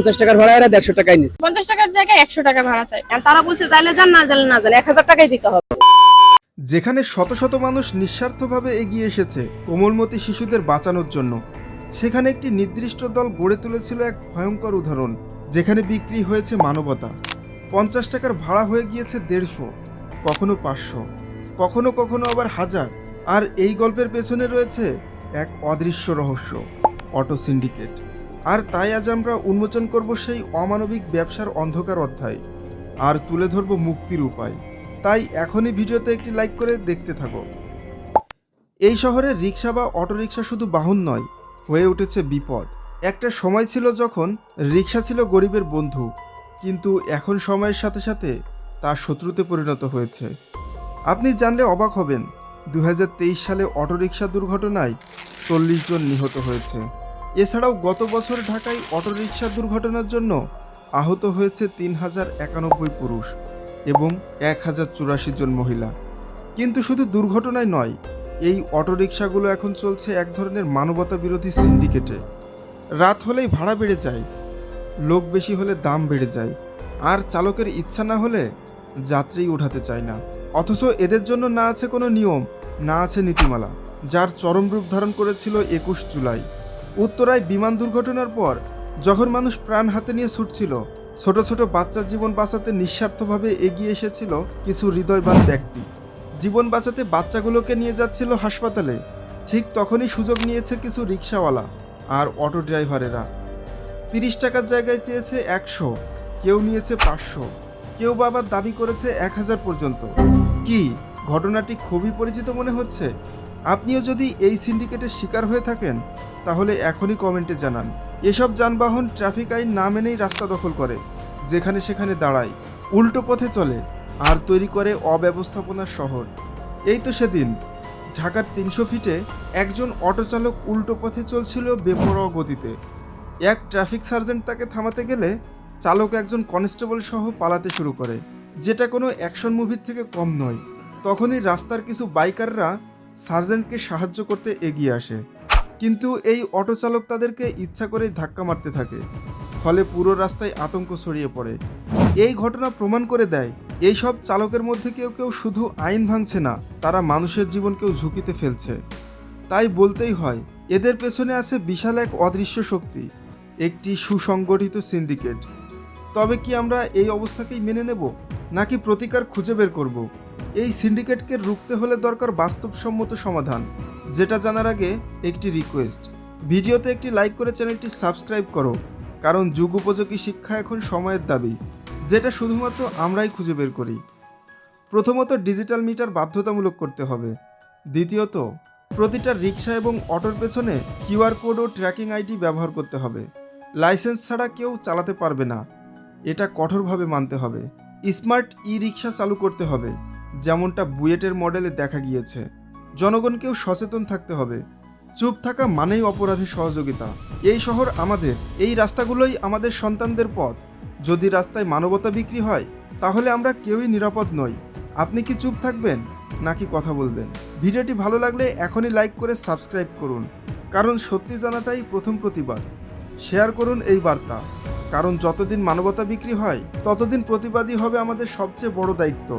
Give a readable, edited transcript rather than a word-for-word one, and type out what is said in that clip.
50 টাকার ভাড়া এরা 150 টাকায় নিচ্ছে। 50 টাকার জায়গায় 100 টাকা ভাড়া চাই। তারা বলছে যাইলে যান, না যাইলে না যান, 1000 টাকাই দিতে হবে। যেখানে শত শত মানুষ নিঃস্বার্থভাবে এগিয়ে এসেছে কোমলমতি শিশুদের বাঁচানোর জন্য, সেখানে একটি নির্দিষ্ট দল গড়ে তুলেছিল এক ভয়ঙ্কর উদাহরণ, যেখানে বিক্রি হয়েছে মানবতা। 50 টাকার ভাড়া হয়ে গিয়েছে 150, কখনো 500, কখনো কখনো আবার 1000। আর এই গল্পের পেছনে রয়েছে এক অদৃশ্য রহস্য, অটো সিন্ডিকেট। আর তাই আজ আমরা উন্মোচন করব সেই অমানবিক ব্যবসার অন্ধকার অধ্যায়, আর তুলে ধরব মুক্তির উপায়। তাই এখনই ভিডিওতে একটি লাইক করে দেখতে থাকো। এই শহরে রিক্সা বা অটোরিক্সা শুধু বাহন নয়, হয়ে উঠেছে বিপদ। একটা সময় ছিল যখন রিক্সা ছিল গরিবের বন্ধু, কিন্তু এখন সময়ের সাথে সাথে তা শত্রুতে পরিণত হয়েছে। আপনি জানলে অবাক হবেন, 2023 সালে অটোরিক্সা দুর্ঘটনায় 40 জন নিহত হয়েছে। এছাড়াও গত বছর ঢাকায় অটোরিক্সা দুর্ঘটনার জন্য আহত হয়েছে 3091 পুরুষ এবং 1084 জন মহিলা। কিন্তু শুধু দুর্ঘটনায় নয়, এই অটোরিকশাগুলো এখন চলছে এক ধরনের মানবতা বিরোধী সিন্ডিকেটে। রাত হলেই ভাড়া বেড়ে যায়, লোক বেশি হলে দাম বেড়ে যায়, আর চালকের ইচ্ছা না হলে যাত্রী উঠাতে চায় না। অথচ এদের জন্য না আছে কোনো নিয়ম, না আছে নীতিমালা, যার চরম রূপ ধারণ করেছিল 21 জুলাই উত্তরায় বিমান দুর্ঘটনার পর, যখন মানুষ প্রাণ হাতে নিয়ে ছুটছিল, ছোট ছোট বাচ্চার জীবন বাঁচাতে নিঃস্বার্থভাবে এগিয়ে এসেছিল কিছু হৃদয়বান ব্যক্তি। জীবন বাঁচাতে বাচ্চাগুলোকে নিয়ে যাচ্ছিল হাসপাতালে, ঠিক তখনই সুযোগ নিয়েছে কিছু রিক্সাওয়ালা আর অটো ড্রাইভারেরা। 30 টাকার জায়গায় চেয়েছে 100, কেউ নিয়েছে 500, কেউ বা আবার দাবি করেছে 1000 পর্যন্ত। কি ঘটনাটি খুবই পরিচিত মনে হচ্ছে? আপনিও যদি এই সিন্ডিকেটের শিকার হয়ে থাকেন, তাহলে এখনই কমেন্টে জানান। এসব যানবাহন ট্রাফিক আইন না মেনেই রাস্তা দখল করে, যেখানে সেখানে দাঁড়ায়, উল্টো পথে চলে, আর তৈরি করে অব্যবস্থাপনার শহর। এই তো সেদিন ঢাকার 300 ফিটে একজন অটো চালক উল্টো পথে চলছিল বেপরোয়া গতিতে। এক ট্রাফিক সার্জেন্ট তাকে থামাতে গেলে চালক একজন কনস্টেবল সহ পালাতে শুরু করে, যেটা কোনো অ্যাকশন মুভির থেকে কম নয়। তখনই রাস্তার কিছু বাইকাররা সার্জেন্টকে সাহায্য করতে এগিয়ে আসে, কিন্তু এই অটো চালক তাদেরকে ইচ্ছা করেই ধাক্কা মারতে থাকে। ফলে পুরো রাস্তায় আতঙ্ক ছড়িয়ে পড়ে। এই ঘটনা প্রমাণ করে দেয়, এই সব চালকের মধ্যে কেউ কেউ শুধু আইন ভাঙছে না, তারা মানুষের জীবনকেও ঝুঁকিতে ফেলছে। তাই বলতেই হয়, এদের পেছনে আছে বিশাল এক অদৃশ্য শক্তি, একটি সুসংগঠিত সিন্ডিকেট। তবে কি আমরা এই অবস্থাকেই মেনে নেব, নাকি প্রতিকার খুঁজে বের করব? এই সিন্ডিকেটকে রুখতে হলে দরকার বাস্তবসম্মত সমাধান। যেটা জানার আগে একটি রিকোয়েস্ট, ভিডিওতে একটি লাইক করে চ্যানেলটি সাবস্ক্রাইব করো, কারণ যুগ উপযোগী শিক্ষা এখন সময়ের দাবি, যেটা শুধুমাত্র আমরাই খুঁজে বের করি। প্রথমত, ডিজিটাল মিটার বাধ্যতামূলক করতে হবে। দ্বিতীয়ত, প্রতিটা রিক্সা এবং অটোর পেছনে কিউআর কোড ও ট্র্যাকিং আইডি ব্যবহার করতে হবে। লাইসেন্স ছাড়া কেউ চালাতে পারবে না, এটা কঠোরভাবে মানতে হবে। স্মার্ট ই রিক্সা চালু করতে হবে, যেমনটা বুয়েটের মডেলে দেখা গিয়েছে। জনগণকেও সচেতন থাকতে হবে। চুপ থাকা মানেই অপরাধী সহযোগিতা। এই শহর আমাদের, এই রাস্তাগুলোই আমাদের সন্তানদের পথ। যদি রাস্তায় মানবতা বিক্রি হয়, তাহলে আমরা কেউই নিরাপদ নই। আপনি কি চুপ থাকবেন নাকি কথা বলবেন? ভিডিওটি ভালো লাগলে এখনই লাইক করে সাবস্ক্রাইব করুন, কারণ সত্যি জানাটাই প্রথম প্রতিবাদ। শেয়ার করুন এই বার্তা, কারণ যতদিন মানবতা বিক্রি হয়, ততদিন প্রতিবাদী হবে আমাদের সবচেয়ে বড় দায়িত্ব।